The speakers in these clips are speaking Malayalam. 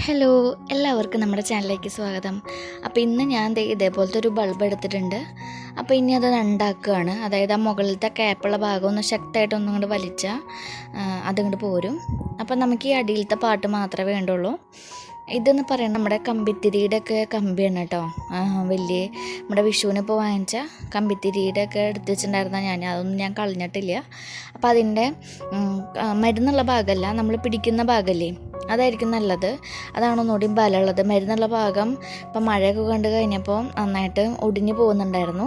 ഹലോ, എല്ലാവർക്കും നമ്മുടെ ചാനലിലേക്ക് സ്വാഗതം. അപ്പോൾ ഇന്ന് ഞാൻ ഇതേപോലത്തെ ഒരു ബൾബ് എടുത്തിട്ടുണ്ട്. അപ്പോൾ ഇനി അത് ഉണ്ടാക്കുകയാണ്. അതായത് ആ മുകളിലത്തെ ക്യാപ്പുള്ള ഭാഗം ഒന്ന് ശക്തമായിട്ടൊന്നും കൊണ്ട് വലിച്ചാൽ അതിങ്ങോട്ട് പോരും. അപ്പോൾ നമുക്ക് ഈ അടിയിലത്തെ പാട്ട് മാത്രമേ വേണ്ടുള്ളൂ. ഇതെന്ന് പറയുന്നത് നമ്മുടെ കമ്പിത്തിരിയുടെ ഒക്കെ കമ്പിയാണ് കേട്ടോ. വലിയ നമ്മുടെ വിഷുവിന് ഇപ്പോൾ വാങ്ങിച്ച കമ്പിത്തിരിയുടെ ഒക്കെ എടുത്ത് വെച്ചിട്ടുണ്ടായിരുന്ന അതൊന്നും ഞാൻ കളഞ്ഞിട്ടില്ല. അപ്പോൾ അതിൻ്റെ മരുന്നുള്ള ഭാഗമല്ല, നമ്മൾ പിടിക്കുന്ന ഭാഗമല്ലേ, അതായിരിക്കും നല്ലത്. അതാണ് ഒന്നുകൂടി ബലമുള്ളത്. മരുന്നുള്ള ഭാഗം ഇപ്പം മഴയൊക്കെ കണ്ടു കഴിഞ്ഞപ്പോൾ നന്നായിട്ട് ഒടിഞ്ഞു പോകുന്നുണ്ടായിരുന്നു.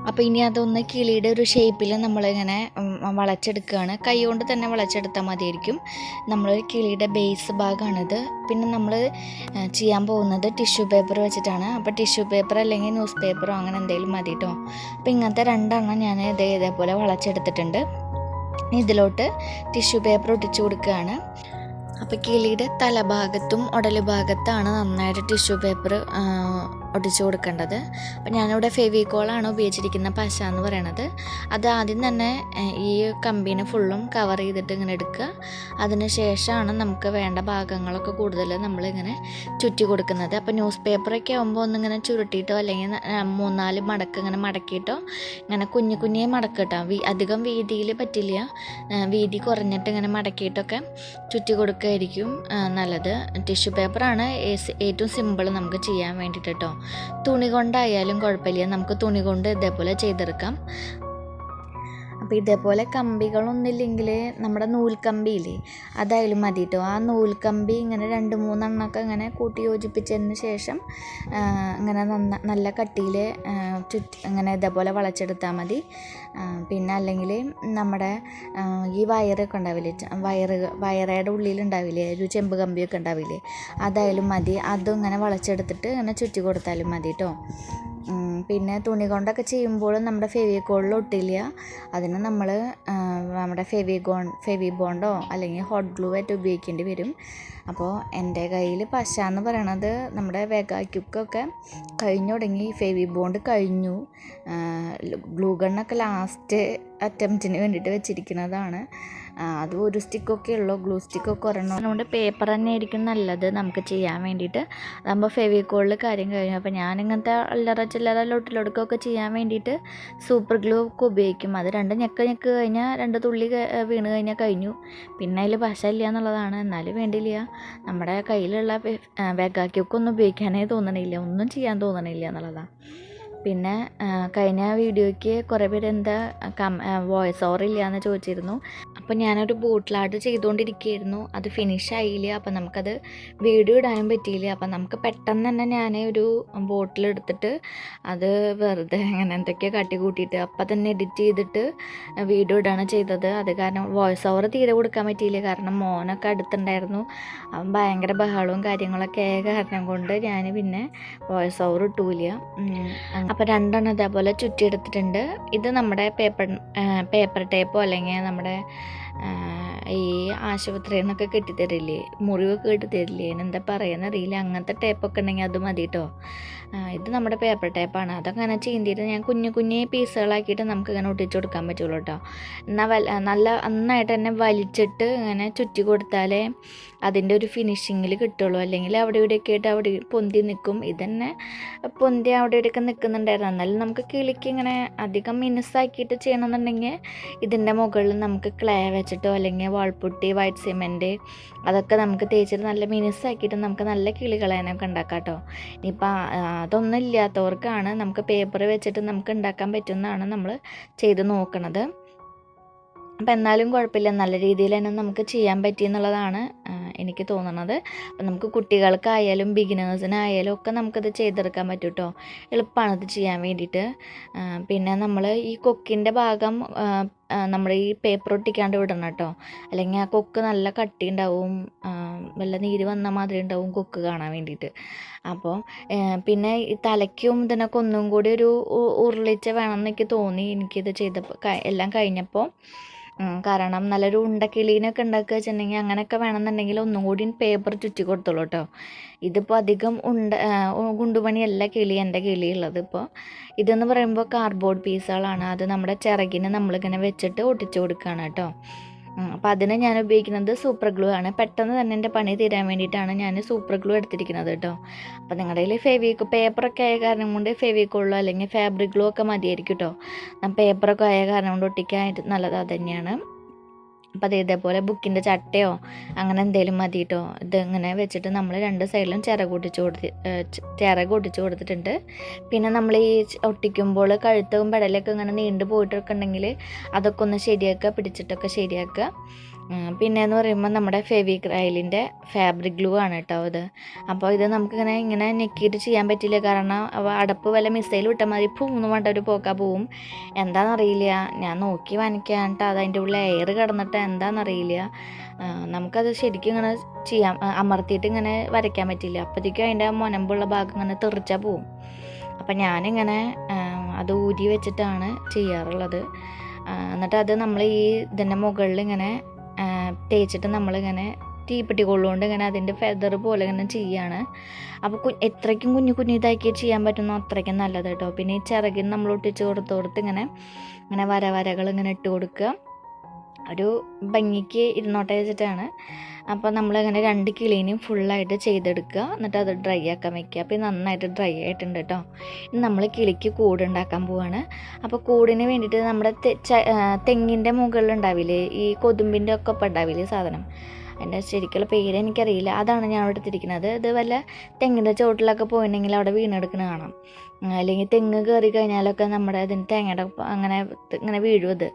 അപ്പോൾ ഇനി അതൊന്ന് കിളിയുടെ ഒരു ഷേപ്പിൽ നമ്മളിങ്ങനെ വളച്ചെടുക്കുകയാണ്. കൈ കൊണ്ട് തന്നെ വളച്ചെടുത്താൽ മതിയായിരിക്കും. നമ്മളൊരു കിളിയുടെ ബേസ് ഭാഗമാണിത്. പിന്നെ നമ്മൾ ചെയ്യാൻ പോകുന്നത് ടിഷ്യൂ പേപ്പർ വെച്ചിട്ടാണ്. അപ്പോൾ ടിഷ്യൂ പേപ്പർ അല്ലെങ്കിൽ ന്യൂസ് പേപ്പറോ അങ്ങനെ എന്തെങ്കിലും മതി കേട്ടോ. അപ്പോൾ ഇങ്ങനത്തെ രണ്ടെണ്ണം ഞാൻ ഇതേപോലെ വളച്ചെടുത്തിട്ടുണ്ട്. ഇതിലോട്ട് ടിഷ്യൂ പേപ്പർ ഒട്ടിച്ചു കൊടുക്കുകയാണ്. അപ്പോൾ കിളിയുടെ തലഭാഗത്തും ഉടല് ഭാഗത്താണ് നന്നായിട്ട് ടിഷ്യൂ പേപ്പർ ഒട്ടിച്ചു കൊടുക്കേണ്ടത്. അപ്പോൾ ഞാനിവിടെ ഫെവിക്കോളാണ് ഉപയോഗിച്ചിരിക്കുന്ന പശ എന്ന് പറയണത്. അത് ആദ്യം തന്നെ ഈ കമ്പീനെ ഫുള്ളും കവർ ചെയ്തിട്ട് ഇങ്ങനെ എടുക്കുക. അതിന് ശേഷമാണ് നമുക്ക് വേണ്ട ഭാഗങ്ങളൊക്കെ കൂടുതൽ നമ്മളിങ്ങനെ ചുറ്റി കൊടുക്കുന്നത്. അപ്പോൾ ന്യൂസ് പേപ്പറൊക്കെ ആകുമ്പോൾ ഒന്നിങ്ങനെ ചുരുട്ടിയിട്ടോ അല്ലെങ്കിൽ 3-4 മടക്ക് ഇങ്ങനെ മടക്കിയിട്ടോ ഇങ്ങനെ കുഞ്ഞേ മടക്കിട്ടോ. അധികം വീതിയിൽ പറ്റില്ല, വീതി കുറഞ്ഞിട്ട് ഇങ്ങനെ മടക്കിയിട്ടൊക്കെ ചുറ്റി കൊടുക്കുകയായിരിക്കും നല്ലത്. ടിഷ്യൂ പേപ്പറാണ് ഏറ്റവും സിമ്പിൾ നമുക്ക് ചെയ്യാൻ വേണ്ടിയിട്ട് കേട്ടോ. തുണി കൊണ്ടായാലും കുഴപ്പമില്ല, നമുക്ക് തുണി കൊണ്ട് ഇതേപോലെ ചെയ്തെടുക്കാം. അപ്പോൾ ഇതേപോലെ കമ്പികളൊന്നുമില്ലെങ്കിൽ നമ്മുടെ നൂൽക്കമ്പിയില്ലേ, അതായാലും മതി കേട്ടോ. ആ നൂൽക്കമ്പി ഇങ്ങനെ 2-3 എണ്ണമൊക്കെ ഇങ്ങനെ കൂട്ടി യോജിപ്പിച്ചതിന് ശേഷം ഇങ്ങനെ നല്ല കട്ടിയിൽ ഇങ്ങനെ ഇതേപോലെ വളച്ചെടുത്താൽ മതി. പിന്നെ അല്ലെങ്കിൽ നമ്മുടെ ഈ വയറൊക്കെ ഉണ്ടാവില്ലേ, വയറയുടെ ഉള്ളിലുണ്ടാവില്ലേ ഒരു ചെമ്പ് കമ്പിയൊക്കെ ഉണ്ടാവില്ലേ, അതായാലും മതി. അതും ഇങ്ങനെ വളച്ചെടുത്തിട്ട് ഇങ്ങനെ ചുറ്റി കൊടുത്താലും മതി കേട്ടോ. പിന്നെ തുണി കൊണ്ടൊക്കെ ചെയ്യുമ്പോൾ നമ്മുടെ ഫെവിക്കോളിൽ ഒട്ടില്ല. അതിന് നമ്മൾ നമ്മുടെ ഫെവിബോണ്ടോ അല്ലെങ്കിൽ ഹോട്ട് ഗ്ലൂ ആയിട്ട് ഉപയോഗിക്കേണ്ടി വരും. അപ്പോൾ എൻ്റെ കയ്യിൽ പശ എന്ന് പറയണത് നമ്മുടെ വെഗാക്യുക്കൊക്കെ കഴിഞ്ഞു തുടങ്ങി, ഫെവിബോണ്ട് കഴിഞ്ഞു. ഗ്ലൂ ഗണ്ണൊക്കെ ലാസ്റ്റ് അറ്റംപ്റ്റിന് വേണ്ടിയിട്ട് വെച്ചിരിക്കുന്നതാണ്. അത് ഒരു സ്റ്റിക്കൊക്കെ ഉള്ളൂ, ഗ്ലൂ സ്റ്റിക്കൊക്കെ ഒരെണ്ണം. അതുകൊണ്ട് പേപ്പർ തന്നെ ആയിരിക്കും നല്ലത് നമുക്ക് ചെയ്യാൻ വേണ്ടിയിട്ട്. അതാകുമ്പോൾ ഫെവിക്കോളിൽ കാര്യം കഴിഞ്ഞു. അപ്പോൾ ഞാനിങ്ങനത്തെ അല്ലറ ചില്ലറ ലൊട്ടിലൊടുക്കൊക്കെ ചെയ്യാൻ വേണ്ടിയിട്ട് സൂപ്പർ ഗ്ലൂ ഒക്കെ ഉപയോഗിക്കും. അത് 2 ഞെക്ക് കഴിഞ്ഞാൽ 2 തുള്ളി വീണ് കഴിഞ്ഞാൽ കഴിഞ്ഞു. പിന്നെ അതിൽ പശ ഇല്ല എന്നുള്ളതാണ്. എന്നാലും വേണ്ടില്ല, നമ്മുടെ കയ്യിലുള്ള വെഗാക്യുക്കൊന്നും ഉപയോഗിക്കാനേ തോന്നണില്ല, ഒന്നും ചെയ്യാൻ തോന്നണില്ല എന്നുള്ളതാണ്. പിന്നെ കഴിഞ്ഞ വീഡിയോയ്ക്ക് കുറേ പേര് എന്താ വോയിസ് ഓവർ ഇല്ല എന്ന് ചോദിച്ചിരുന്നു. അപ്പോൾ ഞാനൊരു ബോട്ടിൽ ആർട്ട് ചെയ്തുകൊണ്ടിരിക്കുകയായിരുന്നു, അത് ഫിനിഷായില്ല. അപ്പോൾ നമുക്കത് വീഡിയോ ഇടാനും പറ്റിയില്ല. അപ്പോൾ നമുക്ക് പെട്ടെന്ന് തന്നെ ഞാൻ ഒരു ബോട്ടിലെടുത്തിട്ട് അത് വെറുതെ അങ്ങനെ എന്തൊക്കെയോ കാട്ടിക്കൂട്ടിയിട്ട് അപ്പം തന്നെ എഡിറ്റ് ചെയ്തിട്ട് വീഡിയോ ഇടാണ് ചെയ്തത്. അത് കാരണം വോയിസ് ഓവർ തീരെ കൊടുക്കാൻ പറ്റിയില്ല, കാരണം മോനൊക്കെ അടുത്തുണ്ടായിരുന്നു. അവൻ ഭയങ്കര ബഹളവും കാര്യങ്ങളൊക്കെ ആയ കാരണം കൊണ്ട് ഞാൻ പിന്നെ വോയിസ് ഓവർ ഇട്ടില്ല. അപ്പോൾ 2 എണ്ണം ഇതേപോലെ ചുറ്റിയെടുത്തിട്ടുണ്ട്. ഇത് നമ്മുടെ പേപ്പർ ടേപ്പോ അല്ലെങ്കിൽ നമ്മുടെ ഈ ആശുപത്രിയിൽ നിന്നൊക്കെ കെട്ടിത്തരില്ലേ, മുറിവൊക്കെ കെട്ടിത്തരില്ലേ, എന്താ പറയുന്നറിയില്ല, അങ്ങനത്തെ ടേപ്പൊക്കെ ഉണ്ടെങ്കിൽ അത് മതി കേട്ടോ. ഇത് നമ്മുടെ പേപ്പർ ടേപ്പാണ്. അതൊക്കെ അങ്ങനെ ചീന്തിയിട്ട് ഞാൻ കുഞ്ഞു പീസുകളാക്കിയിട്ട് നമുക്ക് ഇങ്ങനെ ഒട്ടിച്ച് കൊടുക്കാൻ പറ്റുള്ളൂ കേട്ടോ. എന്നാൽ നന്നായിട്ട് തന്നെ വലിച്ചിട്ട് ഇങ്ങനെ ചുറ്റി കൊടുത്താലേ അതിൻ്റെ ഒരു ഫിനിഷിങ്ങിൽ കിട്ടുള്ളൂ. അല്ലെങ്കിൽ അവിടെ ഇവിടെയൊക്കെ ആയിട്ട് അവിടെ പൊന്തി നിൽക്കും. ഇതന്നെ പൊന്തി അവിടെ ഇവിടെയൊക്കെ നിൽക്കുന്നുണ്ടായിരുന്നു. എന്നാലും നമുക്ക് കിളിക്ക് ഇങ്ങനെ അധികം മിനുസാക്കിയിട്ട് ചെയ്യണമെന്നുണ്ടെങ്കിൽ ഇതിൻ്റെ മുകളിൽ നമുക്ക് ക്ലേ വെച്ചിട്ടോ അല്ലെങ്കിൽ വാൾപുട്ടി, വൈറ്റ് സിമെൻറ്റ് അതൊക്കെ നമുക്ക് തേച്ചിട്ട് നല്ല മിനുസാക്കിയിട്ട് നമുക്ക് നല്ല കിളികളേനൊക്കെ ഉണ്ടാക്കാം കേട്ടോ. ഇനിയിപ്പോൾ അതൊന്നും ഇല്ലാത്തവർക്കാണ് നമുക്ക് പേപ്പർ വെച്ചിട്ട് നമുക്ക് ഉണ്ടാക്കാൻ പറ്റുന്നതാണ് നമ്മൾ ചെയ്ത് നോക്കണത്. അപ്പം എന്നാലും കുഴപ്പമില്ല, നല്ല രീതിയിൽ തന്നെ നമുക്ക് ചെയ്യാൻ പറ്റിയെന്നുള്ളതാണ് എനിക്ക് തോന്നുന്നത്. അപ്പം നമുക്ക് കുട്ടികൾക്കായാലും ബിഗിനേഴ്സിനായാലും ഒക്കെ നമുക്കത് ചെയ്തെടുക്കാൻ പറ്റും കേട്ടോ. എളുപ്പമാണ് ഇത് ചെയ്യാൻ വേണ്ടിയിട്ട്. പിന്നെ നമ്മൾ ഈ കൊക്കിൻ്റെ ഭാഗം നമ്മൾ ഈ പേപ്പർ ഒട്ടിക്കാണ്ട് വിടണം കേട്ടോ, അല്ലെങ്കിൽ ആ കൊക്ക് നല്ല കട്ടി ഉണ്ടാവും, വല്ല നീര് വന്ന മാതിരി ഉണ്ടാവും കൊക്ക് കാണാൻ വേണ്ടിയിട്ട്. അപ്പോൾ പിന്നെ ഈ തലയ്ക്കും ഇതിനൊക്കെ ഒന്നും കൂടി ഒരു ഉരുളിച്ച വേണമെന്ന് എനിക്ക് തോന്നി എനിക്കിത് ചെയ്തപ്പോൾ എല്ലാം കഴിഞ്ഞപ്പോൾ. കാരണം നല്ലൊരു ഉണ്ടക്കിളീനൊക്കെ ഉണ്ടാക്കുക വെച്ചിട്ടുണ്ടെങ്കിൽ അങ്ങനെയൊക്കെ വേണമെന്നുണ്ടെങ്കിൽ ഒന്നും കൂടി പേപ്പർ ചുറ്റി കൊടുത്തോളൂ കേട്ടോ. ഇതിപ്പോൾ അധികം ഗുണ്ടുപണിയല്ല എൻ്റെ കിളിയുള്ളത്. ഇപ്പോൾ ഇതെന്ന് പറയുമ്പോൾ കാർഡ്ബോർഡ് പീസുകളാണ്. അത് നമ്മുടെ ചിറകിന് നമ്മളിങ്ങനെ വെച്ചിട്ട് ഒട്ടിച്ചു കൊടുക്കുകയാണ് കേട്ടോ. അപ്പോൾ അതിന് ഞാൻ ഉപയോഗിക്കുന്നത് സൂപ്പർ ഗ്ലൂ ആണ്. പെട്ടെന്ന് തന്നെ എൻ്റെ പണി തീരാൻ വേണ്ടിയിട്ടാണ് ഞാൻ സൂപ്പർ ഗ്ലൂ എടുത്തിരിക്കുന്നത് കേട്ടോ. അപ്പോൾ നിങ്ങളുടെ കയ്യിൽ പേപ്പറൊക്കെ ആയ കാരണം കൊണ്ട് ഫെവിക്കോളോ അല്ലെങ്കിൽ ഫാബ്രിക് ഗ്ലൂ ഒക്കെ മതിയായിരിക്കും കേട്ടോ. പേപ്പറൊക്കെ ആയ കാരണം കൊണ്ട് ഒട്ടിക്കാനായിട്ട് നല്ലത് അത് തന്നെയാണ്. അപ്പോൾ ഇതേപോലെ ബുക്കിൻ്റെ ചട്ടയോ അങ്ങനെ എന്തെങ്കിലും മതി കേട്ടോ. ഇതിങ്ങനെ വെച്ചിട്ട് നമ്മൾ 2 സൈഡിലും ചിറക് ഒട്ടിച്ച് കൊടുത്തിട്ടുണ്ട്. പിന്നെ നമ്മൾ ഈ ഒട്ടിക്കുമ്പോൾ കഴുത്തും പെടലൊക്കെ ഇങ്ങനെ നീണ്ടു പോയിട്ടൊക്കെ ഉണ്ടെങ്കിൽ അതൊക്കെ ഒന്ന് ശരിയാക്കുക, പിടിച്ചിട്ടൊക്കെ ശരിയാക്കുക. പിന്നെയെന്ന് പറയുമ്പോൾ നമ്മുടെ ഫെവിക്രൈലിൻ്റെ ഫാബ്രിക് ഗ്ലൂ ആണ് കേട്ടോ ഇത്. അപ്പോൾ ഇത് നമുക്കിങ്ങനെ ഞെക്കിയിട്ട് ചെയ്യാൻ പറ്റില്ല, കാരണം അടപ്പ് വല്ല മിസൈൽ വിട്ടാൽ മതി പൂന്ന് വേണ്ട ഒരു പോക്കാ പോവും. എന്താണെന്നറിയില്ല, ഞാൻ നോക്കി വനയ്ക്കാനിട്ട് അതിൻ്റെ ഉള്ളിൽ എയർ കിടന്നിട്ട് എന്താണെന്നറിയില്ല, നമുക്കത് ശരിക്കും ഇങ്ങനെ അമർത്തിയിട്ട് ഇങ്ങനെ വരയ്ക്കാൻ പറ്റില്ല. അപ്പോഴത്തേക്കും അതിൻ്റെ മുനമ്പുള്ള ഭാഗം ഇങ്ങനെ തെറിച്ചാൽ പോവും. അപ്പം ഞാനിങ്ങനെ അത് ഊരി വെച്ചിട്ടാണ് ചെയ്യാറുള്ളത്. എന്നിട്ട് അത് നമ്മൾ ഈ ഇതിൻ്റെ മുകളിൽ ഇങ്ങനെ തേച്ചിട്ട് നമ്മളിങ്ങനെ തീപ്പെട്ടി കൊള്ളുകൊണ്ട് ഇങ്ങനെ അതിൻ്റെ ഫെദർ പോലെ ഇങ്ങനെ ചെയ്യാണ്. അപ്പോൾ എത്രയ്ക്കും കുഞ്ഞു ഇതാക്കി ചെയ്യാൻ പറ്റുന്നോ അത്രയ്ക്കും നല്ലത് കേട്ടോ. പിന്നെ ഈ ചിറകിന് നമ്മൾ ഒട്ടിച്ച് കൊടുത്ത് ഇങ്ങനെ വരകൾ ഇങ്ങനെ ഇട്ട് കൊടുക്കുക, ഒരു ഭംഗിക്ക് ഇരുന്നോട്ടെ വെച്ചിട്ടാണ്. അപ്പോൾ നമ്മളിങ്ങനെ 2 കിളീനെയും ഫുള്ളായിട്ട് ചെയ്തെടുക്കുക, എന്നിട്ട് അത് ഡ്രൈ ആക്കാൻ വയ്ക്കുക. അപ്പോൾ നന്നായിട്ട് ഡ്രൈ ആയിട്ടുണ്ട് കേട്ടോ. ഇനി നമ്മൾ കിളിക്ക് കൂടുണ്ടാക്കാൻ പോവാണ്. അപ്പോൾ കൂടിന് വേണ്ടിയിട്ട് നമ്മുടെ തെങ്ങിൻ്റെ മുകളിലുണ്ടാവില്ലേ ഈ കൊതുമ്പിൻ്റെ ഒക്കെ ഒപ്പം ഉണ്ടാവില്ലേ സാധനം, അതിൻ്റെ ശരിക്കുള്ള പേര് എനിക്കറിയില്ല, അതാണ് ഞാൻ അവിടെ എടുത്തിരിക്കുന്നത്. ഇത് വല്ല തെങ്ങിൻ്റെ ചുവട്ടിലൊക്കെ പോയിട്ടുണ്ടെങ്കിൽ അവിടെ വീണെടുക്കണ കാണാം, അല്ലെങ്കിൽ തെങ്ങ് കയറി കഴിഞ്ഞാലൊക്കെ നമ്മുടെ ഇതിന് തേങ്ങയുടെ ഇങ്ങനെ വീഴും. ഇത്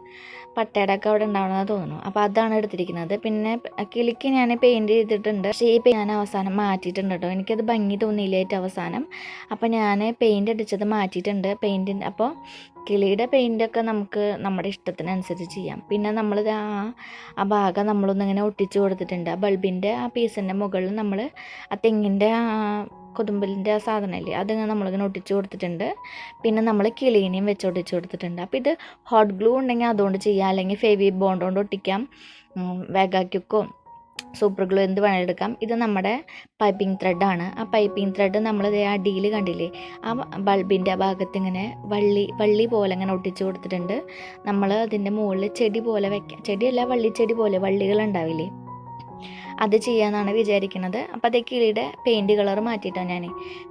പട്ടയുടെ ഒക്കെ അവിടെ ഉണ്ടാവണമെന്ന് തോന്നുന്നു. അപ്പോൾ അതാണ് എടുത്തിരിക്കുന്നത്. പിന്നെ കിളിക്ക് ഞാൻ പെയിൻറ്റ് ചെയ്തിട്ടുണ്ട്, പക്ഷേ ഈ ഞാൻ അവസാനം മാറ്റിയിട്ടുണ്ട് കേട്ടോ. എനിക്കത് ഭംഗി തോന്നിയില്ല ഏറ്റവും അവസാനം. അപ്പോൾ ഞാൻ പെയിൻറ്റ് അടിച്ചത് മാറ്റിയിട്ടുണ്ട്. അപ്പോൾ കിളിയുടെ പെയിൻറ്റൊക്കെ നമുക്ക് നമ്മുടെ ഇഷ്ടത്തിനനുസരിച്ച് ചെയ്യാം. പിന്നെ നമ്മളിത് ആ ഭാഗം നമ്മളൊന്നിങ്ങനെ ഒട്ടിച്ച് കൊടുത്തിട്ടുണ്ട്. ആ ബൾബിൻ്റെ ആ പീസിൻ്റെ മുകളിൽ നമ്മൾ ആ തെങ്ങിൻ്റെ കൊതുമ്പലിൻ്റെ ആ സാധനമല്ലേ അതിങ്ങനെ നമ്മളിങ്ങനെ ഒട്ടിച്ച് കൊടുത്തിട്ടുണ്ട്. പിന്നെ നമ്മൾ കിളീനെയും വെച്ച് ഒട്ടിച്ച് കൊടുത്തിട്ടുണ്ട്. അപ്പോൾ ഇത് ഹോട്ട് ഗ്ലൂ ഉണ്ടെങ്കിൽ അതുകൊണ്ട് ചെയ്യാം, അല്ലെങ്കിൽ ഫെവി ബോണ്ട് കൊണ്ട് ഒട്ടിക്കാം, വാക്യൂക്കോ സൂപ്പർ ഗ്ലൂ എന്ത് വേണമെങ്കിലും എടുക്കാം. ഇത് നമ്മുടെ പൈപ്പിംഗ് ത്രെഡാണ്. ആ പൈപ്പിംഗ് ത്രെഡ് നമ്മൾ അടിയിൽ കണ്ടില്ലേ, ആ ബൾബിൻ്റെ ഭാഗത്ത് ഇങ്ങനെ വള്ളി പോലെ ഇങ്ങനെ ഒട്ടിച്ച് കൊടുത്തിട്ടുണ്ട്. നമ്മൾ അതിൻ്റെ മുകളിൽ ചെടി പോലെ വെക്കാം, ചെടിയല്ല വള്ളിച്ചെടി പോലെ വള്ളികളുണ്ടാവില്ലേ, അത് ചെയ്യാമെന്നാണ് വിചാരിക്കുന്നത്. അപ്പോൾ അതേ കിളിയുടെ പെയിൻറ്റ് കളർ മാറ്റിയിട്ടാണ് ഞാൻ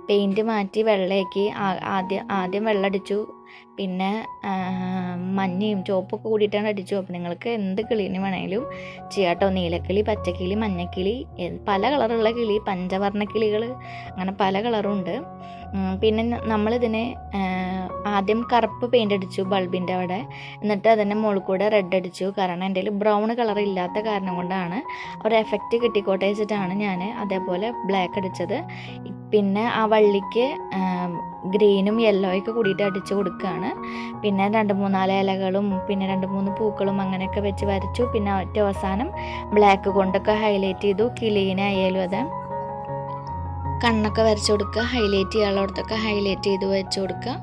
പെയിൻറ്റ് മാറ്റി വെള്ളയാക്കി. ആദ്യം വെള്ളം അടിച്ചു, പിന്നെ മഞ്ഞയും ചുവപ്പൊക്കെ കൂടിയിട്ടാണ് അടിച്ചു. അപ്പോൾ നിങ്ങൾക്ക് എന്ത് കിളീന് വേണമെങ്കിലും ചെയ്യാം കേട്ടോ. നീലക്കിളി, പച്ചക്കിളി, മഞ്ഞക്കിളി, പല കളറുള്ള കിളി, പഞ്ചവർണ്ണ കിളികൾ, അങ്ങനെ പല കളറും ഉണ്ട്. പിന്നെ നമ്മളിതിനെ ആദ്യം കറുപ്പ് പെയിൻ്റ് അടിച്ചു ബൾബിൻ്റെ അവിടെ, എന്നിട്ട് അതിൻ്റെ മുകളിൽ കൂടെ റെഡ് അടിച്ചു. കാരണം എൻ്റെ കയ്യിൽ ബ്രൗൺ കളർ ഇല്ലാത്ത കാരണം കൊണ്ടാണ്, ഒരു എഫക്റ്റ് കിട്ടിക്കോട്ടെ വെച്ചിട്ടാണ് ഞാൻ അതേപോലെ ബ്ലാക്ക് അടിച്ചത്. പിന്നെ ആ വള്ളിക്ക് ഗ്രീനും യെല്ലോയൊക്കെ കൂടിയിട്ട് അടിച്ച് കൊടുക്കുകയാണ്. പിന്നെ 2-3 ഇലകളും പിന്നെ 2-3 പൂക്കളും അങ്ങനെയൊക്കെ വെച്ച് വരച്ചു. പിന്നെ ഏറ്റവും അവസാനം ബ്ലാക്ക് കൊണ്ടൊക്കെ ഹൈലൈറ്റ് ചെയ്തു. കിളീനായാലും അതെ, കണ്ണൊക്കെ വരച്ച് കൊടുക്കുക, ഹൈലൈറ്റ് ചെയ്യാനുള്ളടത്തൊക്കെ ഹൈലൈറ്റ് ചെയ്ത് വെച്ച് കൊടുക്കുക.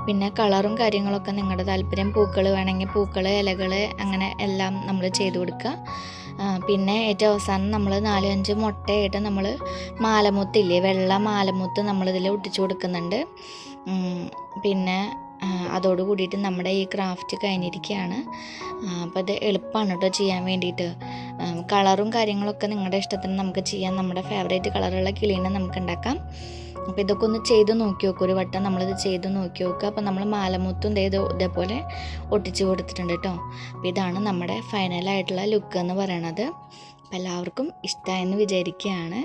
പിന്നെ കളറും കാര്യങ്ങളൊക്കെ നിങ്ങളുടെ താല്പര്യം, പൂക്കൾ വേണമെങ്കിൽ പൂക്കൾ, ഇലകൾ, അങ്ങനെ എല്ലാം നമ്മൾ ചെയ്ത് കൊടുക്കുക. പിന്നെ ഏറ്റവും അവസാനം നമ്മൾ 4-5 മുട്ടയായിട്ട് നമ്മൾ മാലമുത്തില്ലേ, വെള്ള മാലമുത്ത് നമ്മളിതിൽ ഒട്ടിച്ചു കൊടുക്കുന്നുണ്ട്. പിന്നെ അതോട് കൂടിയിട്ട് നമ്മുടെ ഈ ക്രാഫ്റ്റ് കഴിഞ്ഞിരിക്കുകയാണ്. അപ്പോൾ ഇത് എളുപ്പമാണ് കേട്ടോ ചെയ്യാൻ വേണ്ടിയിട്ട്. കളറും കാര്യങ്ങളൊക്കെ നിങ്ങളുടെ ഇഷ്ടത്തിന് നമുക്ക് ചെയ്യാം. നമ്മുടെ ഫേവറേറ്റ് കളറുള്ള കിളീനെ നമുക്ക് ഉണ്ടാക്കാം. അപ്പോൾ ഇതൊക്കെ ഒന്ന് ചെയ്ത് നോക്കി നോക്കുക, ഒരു വട്ടം നമ്മളിത് ചെയ്ത് നോക്കി നോക്കുക. അപ്പോൾ നമ്മൾ മാലമുത്തും ഇതേപോലെ ഒട്ടിച്ച് കൊടുത്തിട്ടുണ്ട് കേട്ടോ. അപ്പോൾ ഇതാണ് നമ്മുടെ ഫൈനലായിട്ടുള്ള ലുക്ക് എന്ന് പറയണത്. അപ്പോൾ എല്ലാവർക്കും ഇഷ്ടമായെന്ന് വിചാരിക്കുകയാണ്.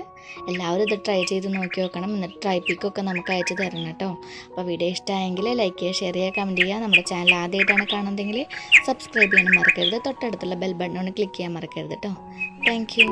എല്ലാവരും ഇത് ട്രൈ ചെയ്ത് നോക്കി നോക്കണം, എന്നിട്ട് ട്രൈ പിക്കൊക്കെ നമുക്ക് അയച്ചു തരണം കേട്ടോ. അപ്പോൾ വീഡിയോ ഇഷ്ടമായെങ്കിൽ ലൈക്ക് ചെയ്യുക, ഷെയർ ചെയ്യുക, കമൻറ്റ് ചെയ്യുക. നമ്മുടെ ചാനൽ ആദ്യമായിട്ടാണ് കാണുന്നതെങ്കിൽ സബ്സ്ക്രൈബ് ചെയ്യാനും മറക്കരുത്. തൊട്ടടുത്തുള്ള ബെൽ ബട്ടൺ ഒന്ന് ക്ലിക്ക് ചെയ്യാൻ മറക്കരുത് കേട്ടോ. Thank you.